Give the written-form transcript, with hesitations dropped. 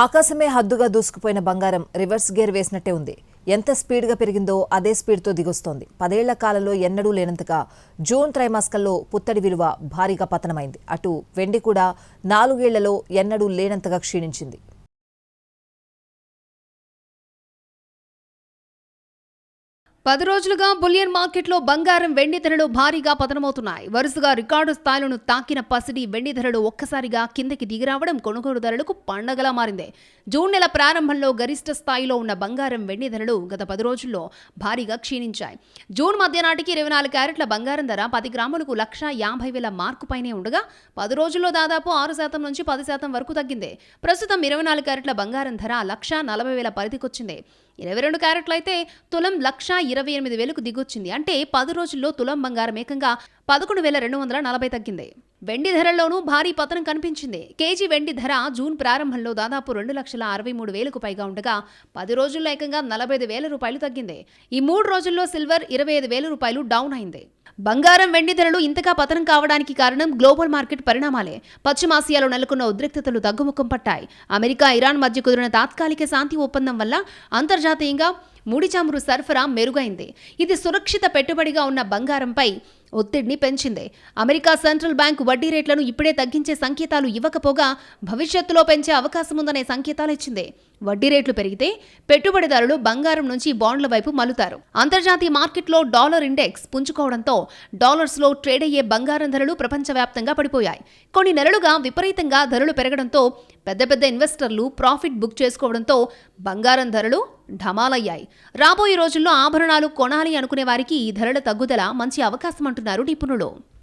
ఆకాశమే హద్దుగా దూసుకుపోయిన బంగారం reverse gear వేసినట్టే ఉంది. ఎంత స్పీడ్గా పెరిగిందో అదే స్పీడ్తో దిగొస్తోంది. 10 ఏళ్ల కాలంలో ఎన్నడూ లేనంతగా జూన్ త్రైమాసికంలో పుత్తడి విలువ భారీగా పతనమైంది. అటు వెండి కూడా 4 ఏళ్లలో ఎన్నడూ లేనంతగా క్షీణించింది. 10 రోజులుగా బులియన్ మార్కెట్లో బంగారం వెండి ధరలు భారీగా పతనమవుతున్నాయి. వరుసగా రికార్డు స్థాయిలను తాకిన పసిడి వెండి ధరలు ఒక్కసారిగా కిందకి దిగిరావడం కొనుగోలుదారులకు పండగలా మారింది. జూన్ నెల ప్రారంభంలో గరిష్ట స్థాయిలో ఉన్న బంగారం వెండి ధరలు గత 10 రోజుల్లో భారీగా క్షీణించాయి. జూన్ మధ్య నాటికి 24 క్యారెట్ల బంగారం ధర 10 గ్రాములకు 1,50,000 మార్కు పైనే ఉండగా 10 రోజుల్లో దాదాపు 6% నుంచి 10% వరకు తగ్గింది. ప్రస్తుతం 24 క్యారెట్ల బంగారం ధర 1,40,000 పరిధికొచ్చింది. 22 క్యారెట్లు అయితే తులం 1,28,000కు దిగొచ్చింది. అంటే 10 రోజుల్లో తులం బంగారం ఏకంగా 11,240 తగ్గింది. వెండి ధరల్లోనూ భారీ పతనం కనిపించింది. కేజీ వెండి ధర జూన్ ప్రారంభంలో దాదాపు 2,63,000కు పైగా ఉండగా 10 రోజుల్లో ఏకంగా 45,000 రూపాయలు తగ్గింది. ఈ 3 రోజుల్లో సిల్వర్ 25,000 రూపాయలు డౌన్ అయింది. బంగారం వెండి ధరలు ఇంతగా పతనం కావడానికి కారణం గ్లోబల్ మార్కెట్ పరిణామాలే. పశ్చిమాసియాలో నెలకొన్న ఉద్రిక్తతలు తగ్గుముఖం పట్టాయి. అమెరికా, ఇరాన్ మధ్య కుదిరిన తాత్కాలిక శాంతి ఒప్పందం వల్ల అంతర్జాతీయంగా ముడి చమురు సరఫరా మెరుగైంది. ఇది సురక్షిత పెట్టుబడిగా ఉన్న బంగారంపై ఒత్తిడిని పెంచింది. అమెరికా సెంట్రల్ బ్యాంక్ వడ్డీ రేట్లను ఇప్పుడే తగ్గించే సంకేతాలు ఇవ్వకపోగా భవిష్యత్తులో పెంచే అవకాశం ఉందనే సంకేతాలు ఇచ్చింది. వడ్డీ రేట్లు పెరిగితే పెట్టుబడిదారులు బంగారం నుంచి బాండ్ల వైపు మలుతారు. అంతర్జాతీయ మార్కెట్లో డాలర్ ఇండెక్స్ పుంజుకోవడంతో డాలర్స్లో ట్రేడ్ అయ్యే బంగారం ధరలు ప్రపంచవ్యాప్తంగా పడిపోయాయి. కొన్ని నెలలుగా విపరీతంగా ధరలు పెరగడంతో పెద్ద పెద్ద ఇన్వెస్టర్లు ప్రాఫిట్ బుక్ చేసుకోవడంతో బంగారం ధరలు ఢమాలయ్యాయి. రాబోయే రోజుల్లో ఆభరణాలు కొనాలి అనుకునే వారికి ఈ ధరల తగ్గుదల మంచి అవకాశం అంటున్నారు నిపుణులు.